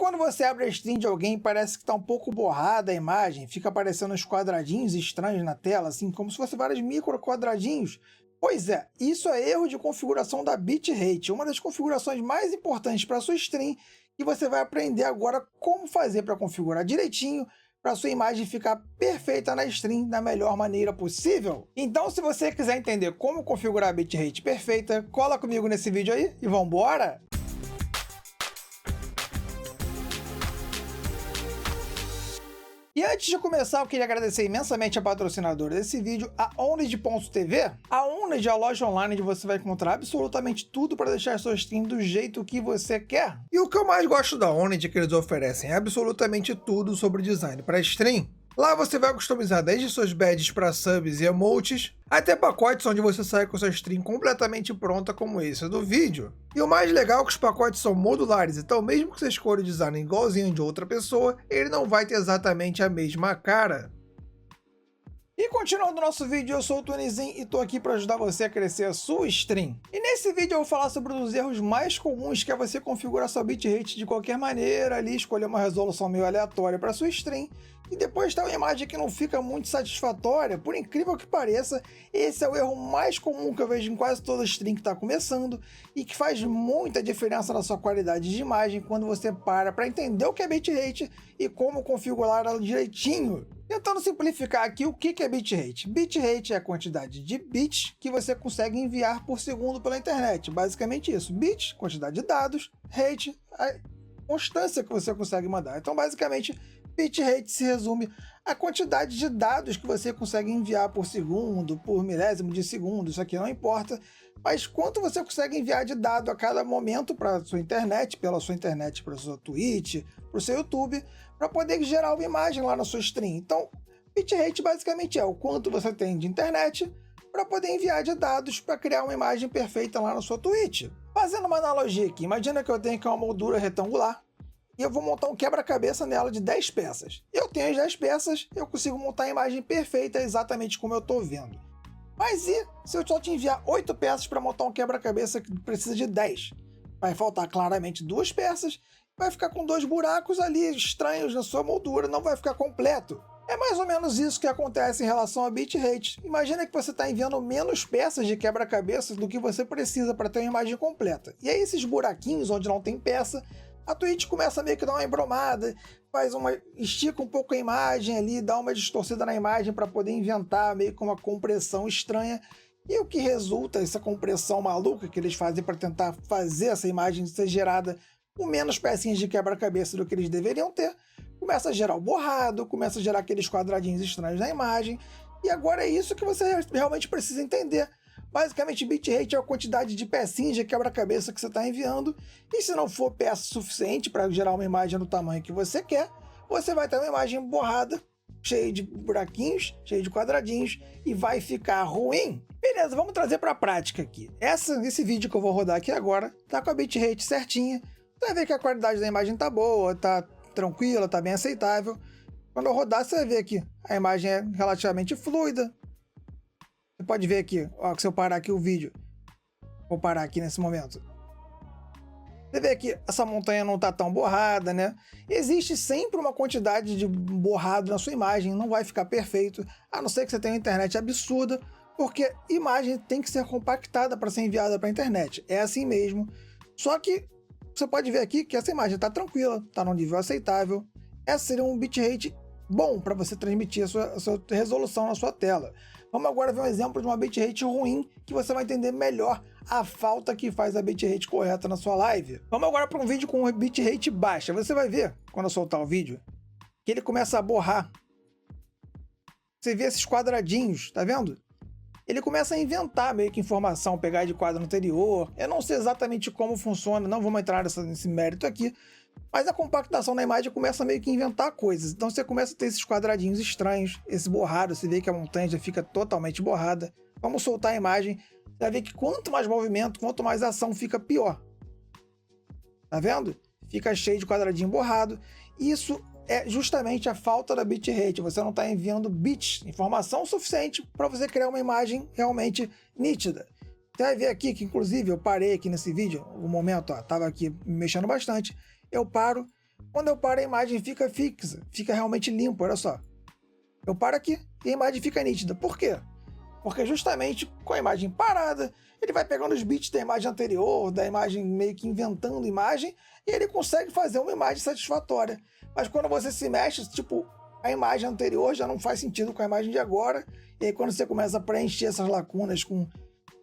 quando você abre a stream de alguém, parece que está um pouco borrada a imagem, fica aparecendo uns quadradinhos estranhos na tela, assim, como se fosse vários micro quadradinhos? Pois é, isso é erro de configuração da bitrate, uma das configurações mais importantes para a sua stream, e você vai aprender agora como fazer para configurar direitinho, para a sua imagem ficar perfeita na stream da melhor maneira possível. Então, se você quiser entender como configurar a bitrate perfeita, cola comigo nesse vídeo aí e vambora! E antes de começar, eu queria agradecer imensamente a patrocinadora desse vídeo, a Oned.tv. A Oned é a loja online onde você vai encontrar absolutamente tudo para deixar a sua stream do jeito que você quer. E o que eu mais gosto da Oned é que eles oferecem absolutamente tudo sobre design para stream. Lá você vai customizar desde suas badges para subs e emotes, até pacotes onde você sai com sua stream completamente pronta como esse do vídeo. E o mais legal é que os pacotes são modulares, então mesmo que você escolha o design igualzinho de outra pessoa, ele não vai ter exatamente a mesma cara. E continuando o nosso vídeo, eu sou o Tunizinho e tô aqui para ajudar você a crescer a sua stream. E nesse vídeo eu vou falar sobre um dos erros mais comuns, que é você configurar sua bitrate de qualquer maneira, ali escolher uma resolução meio aleatória para sua stream, e depois ter uma imagem que não fica muito satisfatória. Por incrível que pareça, esse é o erro mais comum que eu vejo em quase toda stream que está começando, e que faz muita diferença na sua qualidade de imagem quando você para entender o que é bitrate e como configurar ela direitinho. Tentando simplificar aqui, o que é bitrate? Bitrate é a quantidade de bits que você consegue enviar por segundo pela internet. Basicamente isso. Bits, quantidade de dados, rate, a constância que você consegue mandar. Então, basicamente, bitrate se resume à quantidade de dados que você consegue enviar por segundo, por milésimo de segundo, isso aqui não importa, mas quanto você consegue enviar de dado a cada momento para a sua internet, pela sua internet, para a sua Twitch, para o seu YouTube, para poder gerar uma imagem lá na sua stream. Então, bitrate basicamente é o quanto você tem de internet para poder enviar de dados para criar uma imagem perfeita lá na sua Twitch. Fazendo uma analogia aqui, imagina que eu tenho aqui uma moldura retangular e eu vou montar um quebra-cabeça nela de 10 peças. Eu tenho as 10 peças, eu consigo montar a imagem perfeita exatamente como eu estou vendo. Mas e se eu só te enviar 8 peças para montar um quebra-cabeça que precisa de 10? Vai faltar claramente 2 peças, vai ficar com 2 buracos ali estranhos na sua moldura, não vai ficar completo. É mais ou menos isso que acontece em relação a bitrate. Imagina que você está enviando menos peças de quebra-cabeças do que você precisa para ter uma imagem completa. E aí esses buraquinhos onde não tem peça, a Twitch começa meio que dar uma embromada, estica um pouco a imagem ali, dá uma distorcida na imagem para poder inventar meio que uma compressão estranha. E o que resulta, essa compressão maluca que eles fazem para tentar fazer essa imagem ser gerada com menos pecinhas de quebra-cabeça do que eles deveriam ter, começa a gerar o borrado, começa a gerar aqueles quadradinhos estranhos na imagem, e agora é isso que você realmente precisa entender. Basicamente, bitrate é a quantidade de pecinhas de quebra-cabeça que você está enviando, e se não for peça suficiente para gerar uma imagem no tamanho que você quer, você vai ter uma imagem borrada, cheia de buraquinhos, cheia de quadradinhos, e vai ficar ruim. Beleza, vamos trazer para a prática aqui. Esse vídeo que eu vou rodar aqui agora tá com a bitrate certinha. Você vai ver que a qualidade da imagem tá boa, tá tranquila, tá bem aceitável. Quando eu rodar, você vai ver aqui, a imagem é relativamente fluida. Você pode ver aqui, ó, que se eu parar aqui o vídeo, vou parar aqui nesse momento. Você vê que essa montanha não tá tão borrada, né? Existe sempre uma quantidade de borrado na sua imagem, não vai ficar perfeito, a não ser que você tenha uma internet absurda, porque imagem tem que ser compactada para ser enviada para a internet. É assim mesmo. Só que você pode ver aqui que essa imagem está tranquila, está num nível aceitável. Essa seria um bitrate bom para você transmitir a sua resolução na sua tela. Vamos agora ver um exemplo de uma bitrate ruim, que você vai entender melhor a falta que faz a bitrate correta na sua live. Vamos agora para um vídeo com bitrate baixa. Você vai ver, quando eu soltar o vídeo, que ele começa a borrar. Você vê esses quadradinhos, tá vendo? Ele começa a inventar meio que informação, pegar de quadro anterior. Eu não sei exatamente como funciona, não vamos entrar nesse mérito aqui, mas a compactação na imagem começa meio que a inventar coisas. Então você começa a ter esses quadradinhos estranhos, esse borrado, você vê que a montanha já fica totalmente borrada. Vamos soltar a imagem, você vai ver que quanto mais movimento, quanto mais ação, fica pior. Tá vendo? Fica cheio de quadradinho borrado. Isso é justamente a falta da bitrate. Você não está enviando bits, informação suficiente para você criar uma imagem realmente nítida. Você vai ver aqui que, inclusive, eu parei aqui nesse vídeo, um momento, ó, tava aqui me mexendo bastante. Eu paro, Quando eu paro, a imagem fica fixa, fica realmente limpo, olha só. Eu paro aqui e a imagem fica nítida. Por quê? Porque justamente com a imagem parada, ele vai pegando os bits da imagem anterior, da imagem meio que inventando imagem, e ele consegue fazer uma imagem satisfatória. Mas quando você se mexe, tipo, a imagem anterior já não faz sentido com a imagem de agora, e aí quando você começa a preencher essas lacunas com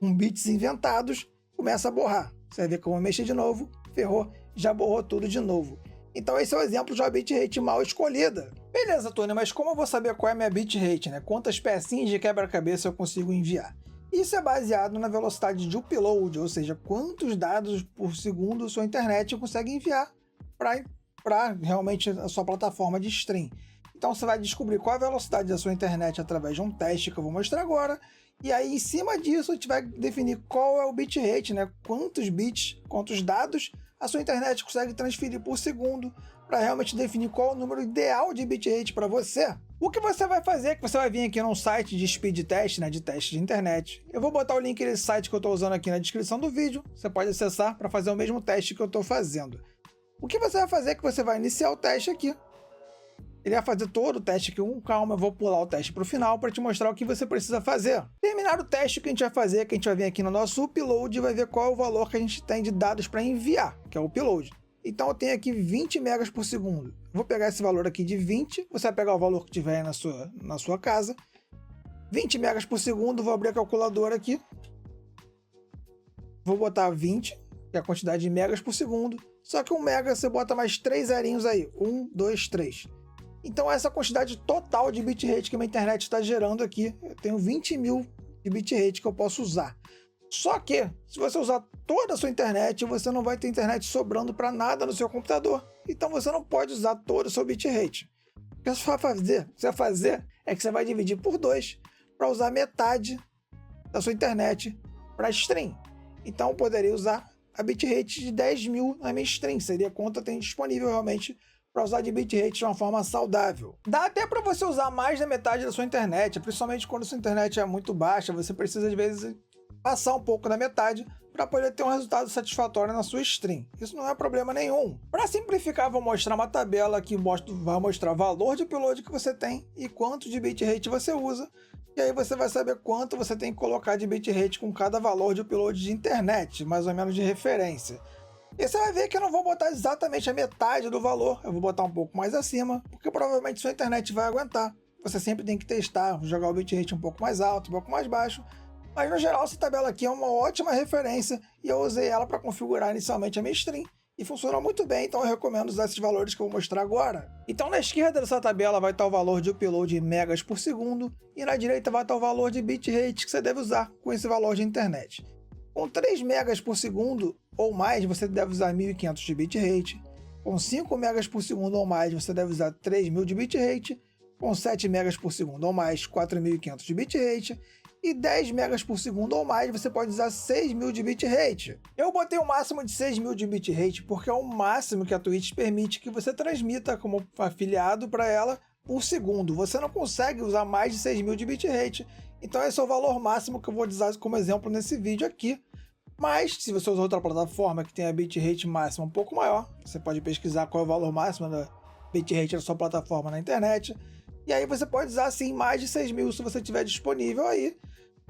bits inventados, começa a borrar. Você vai ver como eu mexer de novo, ferrou, já borrou tudo de novo. Então esse é o exemplo de uma bitrate mal escolhida. Beleza, Tony, mas como eu vou saber qual é a minha bitrate, né? Quantas pecinhas de quebra-cabeça eu consigo enviar? Isso é baseado na velocidade de upload, ou seja, quantos dados por segundo sua internet consegue enviar para realmente a sua plataforma de stream. Então você vai descobrir qual a velocidade da sua internet através de um teste que eu vou mostrar agora, e aí em cima disso a gente vai definir qual é o bitrate, né? Quantos bits, quantos dados a sua internet consegue transferir por segundo para realmente definir qual é o número ideal de bitrate para você. O que você vai fazer é que você vai vir aqui num site de speed test, né, de teste de internet. Eu vou botar o link desse site que eu estou usando aqui na descrição do vídeo. Você pode acessar para fazer o mesmo teste que eu estou fazendo. O que você vai fazer é que você vai iniciar o teste aqui. Ele vai fazer todo o teste aqui com calma, eu vou pular o teste para o final para te mostrar o que você precisa fazer. Terminar o teste, o que a gente vai fazer é que a gente vai vir aqui no nosso upload e vai ver qual é o valor que a gente tem de dados para enviar, que é o upload. Então eu tenho aqui 20 megas por segundo. Vou pegar esse valor aqui de 20, você vai pegar o valor que tiver aí na sua casa. 20 megas por segundo, vou abrir a calculadora aqui. Vou botar 20, que é a quantidade de megas por segundo. Só que 1 mega você bota mais 3 zerinhos aí. 1, 2, 3. Então essa é a quantidade total de bitrate que a minha internet está gerando aqui. Eu tenho 20 mil de bitrate que eu posso usar. Só que, se você usar toda a sua internet, você não vai ter internet sobrando para nada no seu computador. Então você não pode usar todo o seu bitrate. O que você vai fazer é que você vai dividir por 2 para usar metade da sua internet para stream. Então eu poderia usar a bitrate de 10 mil na minha stream. Seria quanto eu tenho disponível realmente para usar de bitrate de uma forma saudável. Dá até para você usar mais da metade da sua internet, principalmente quando a sua internet é muito baixa, você precisa às vezes passar um pouco da metade para poder ter um resultado satisfatório na sua stream. Isso não é problema nenhum. Para simplificar, vou mostrar uma tabela que vai mostrar o valor de upload que você tem e quanto de bitrate você usa. E aí você vai saber quanto você tem que colocar de bitrate com cada valor de upload de internet, mais ou menos de referência. E você vai ver que eu não vou botar exatamente a metade do valor, eu vou botar um pouco mais acima, porque provavelmente sua internet vai aguentar. Você sempre tem que testar, jogar o bitrate um pouco mais alto, um pouco mais baixo. Mas no geral essa tabela aqui é uma ótima referência e eu usei ela para configurar inicialmente a minha stream e funcionou muito bem, então eu recomendo usar esses valores que eu vou mostrar agora. Então na esquerda dessa tabela vai estar o valor de upload em megas por segundo e na direita vai estar o valor de bitrate que você deve usar com esse valor de internet. Com 3 megas por segundo ou mais você deve usar 1500 de bitrate, com 5 megas por segundo ou mais você deve usar 3000 de bitrate, com 7 megas por segundo ou mais 4500 de bitrate, e 10 megas por segundo ou mais, você pode usar 6.000 de bitrate. Eu botei o máximo de 6.000 de bitrate porque é o máximo que a Twitch permite que você transmita como afiliado para ela por segundo. Você não consegue usar mais de 6.000 de bitrate, então esse é o valor máximo que eu vou usar como exemplo nesse vídeo aqui. Mas, se você usar outra plataforma que tem a bitrate máxima um pouco maior, você pode pesquisar qual é o valor máximo da bitrate da sua plataforma na internet, e aí você pode usar sim mais de 6.000 se você tiver disponível aí.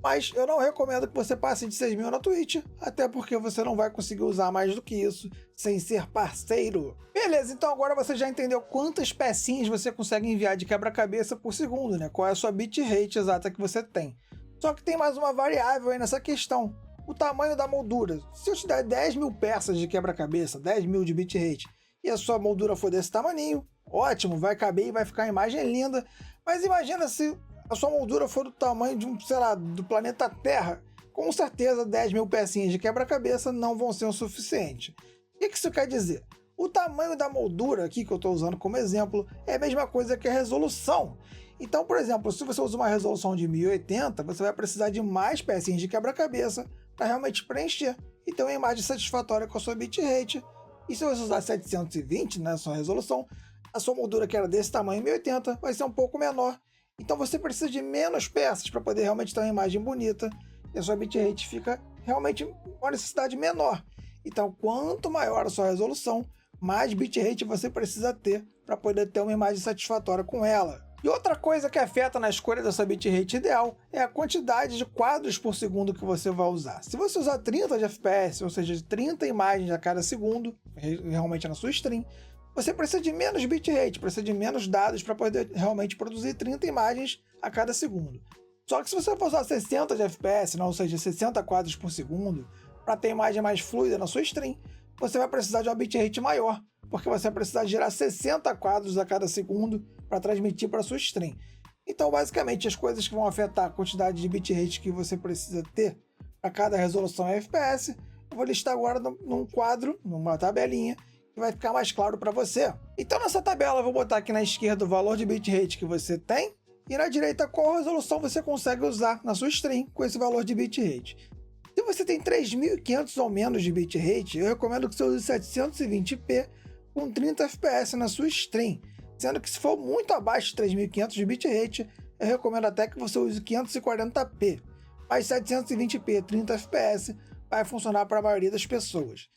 Mas eu não recomendo que você passe de 6.000 na Twitch, até porque você não vai conseguir usar mais do que isso sem ser parceiro. Beleza, então agora você já entendeu quantas pecinhas você consegue enviar de quebra-cabeça por segundo, né? Qual é a sua bitrate exata que você tem. Só que tem mais uma variável aí nessa questão, o tamanho da moldura. Se eu te der 10.000 peças de quebra-cabeça, 10.000 de bitrate, e a sua moldura for desse tamanho, ótimo, vai caber e vai ficar a imagem linda. Mas imagina se a sua moldura for do tamanho de do planeta Terra, com certeza 10.000 pecinhas de quebra-cabeça não vão ser o suficiente. O que isso quer dizer? O tamanho da moldura aqui que eu estou usando como exemplo é a mesma coisa que a resolução. Então, por exemplo, se você usa uma resolução de 1080, você vai precisar de mais pecinhas de quebra-cabeça para realmente preencher e ter uma imagem satisfatória com a sua bitrate. E se você usar 720 na sua resolução, a sua moldura que era desse tamanho 1080 vai ser um pouco menor. Então você precisa de menos peças para poder realmente ter uma imagem bonita e a sua bitrate fica realmente uma necessidade menor. Então quanto maior a sua resolução, mais bitrate você precisa ter para poder ter uma imagem satisfatória com ela. E outra coisa que afeta na escolha dessa bitrate ideal é a quantidade de quadros por segundo que você vai usar. Se você usar 30 de FPS, ou seja, 30 imagens a cada segundo, realmente na sua stream, você precisa de menos bitrate, precisa de menos dados para poder realmente produzir 30 imagens a cada segundo. Só que se você for usar 60 de FPS, ou seja, 60 quadros por segundo, para ter imagem mais fluida na sua stream, você vai precisar de uma bitrate maior, porque você vai precisar gerar 60 quadros a cada segundo para transmitir para sua stream. Então, basicamente, as coisas que vão afetar a quantidade de bitrate que você precisa ter para cada resolução em FPS, eu vou listar agora num quadro, numa tabelinha, que vai ficar mais claro para você. Então, nessa tabela, eu vou botar aqui na esquerda o valor de bitrate que você tem e na direita qual resolução você consegue usar na sua stream com esse valor de bitrate. Se você tem 3.500 ou menos de bitrate, eu recomendo que você use 720p com 30 fps na sua stream, sendo que se for muito abaixo de 3.500 de bitrate, eu recomendo até que você use 540p, mas 720p 30 fps vai funcionar para a maioria das pessoas.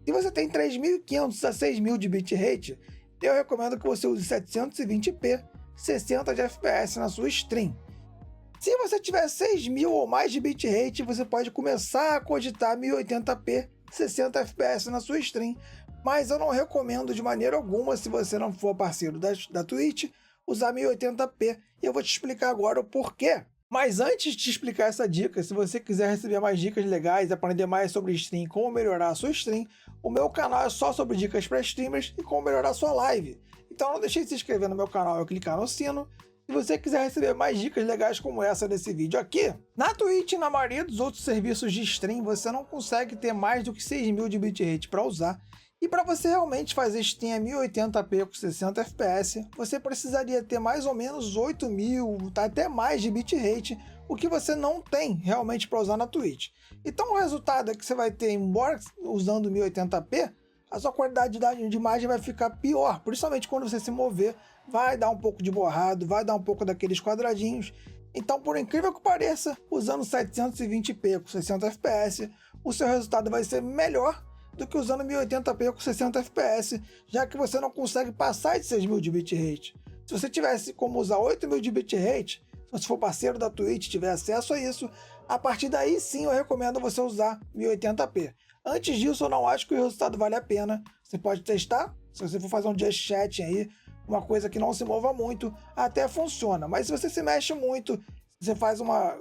Se você tem 3.500 a 6.000 de bitrate, eu recomendo que você use 720p 60 de fps na sua stream. Se você tiver 6.000 ou mais de bitrate, você pode começar a cogitar 1080p 60 fps na sua stream, mas eu não recomendo de maneira alguma, se você não for parceiro da Twitch, usar 1080p, e eu vou te explicar agora o porquê. Mas antes de te explicar essa dica, se você quiser receber mais dicas legais, aprender mais sobre stream e como melhorar a sua stream, o meu canal é só sobre dicas para streamers e como melhorar a sua live. Então não deixe de se inscrever no meu canal e clicar no sino, se você quiser receber mais dicas legais como essa desse vídeo aqui. Na Twitch e na maioria dos outros serviços de stream, você não consegue ter mais do que 6.000 de bitrate para usar. E para você realmente fazer stream a 1080p com 60 fps, você precisaria ter mais ou menos 8.000, até mais de bitrate, o que você não tem realmente para usar na Twitch. Então o resultado é que você vai ter, embora usando 1080p, a sua qualidade de imagem vai ficar pior, principalmente quando você se mover, vai dar um pouco de borrado, vai dar um pouco daqueles quadradinhos. Então, por incrível que pareça, usando 720p com 60 fps, o seu resultado vai ser melhor do que usando 1080p com 60 fps, já que você não consegue passar de 6.000 de bitrate. Se você tivesse como usar 8.000 de bitrate, se você for parceiro da Twitch, tiver acesso a isso, a partir daí sim eu recomendo você usar 1080p. Antes disso, eu não acho que o resultado vale a pena. Você pode testar, se você for fazer um just chatting aí, uma coisa que não se mova muito, até funciona. Mas se você se mexe muito, você faz uma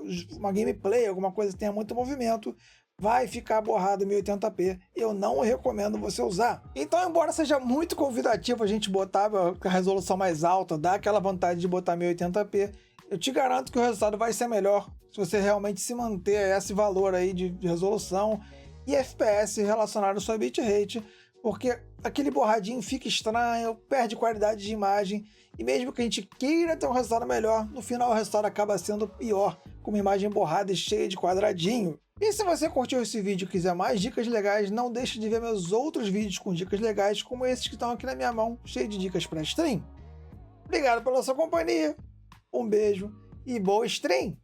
gameplay, alguma coisa que tenha muito movimento, vai ficar borrado 1080p, eu não recomendo você usar. Então, embora seja muito convidativo a gente botar a resolução mais alta, dar aquela vontade de botar 1080p, eu te garanto que o resultado vai ser melhor se você realmente se manter esse valor aí de resolução e FPS relacionado ao seu bitrate, porque aquele borradinho fica estranho, perde qualidade de imagem, e mesmo que a gente queira ter um resultado melhor, no final o resultado acaba sendo pior, com uma imagem borrada e cheia de quadradinho. E se você curtiu esse vídeo e quiser mais dicas legais, não deixe de ver meus outros vídeos com dicas legais, como esses que estão aqui na minha mão, cheio de dicas para stream. Obrigado pela sua companhia, um beijo e boa stream!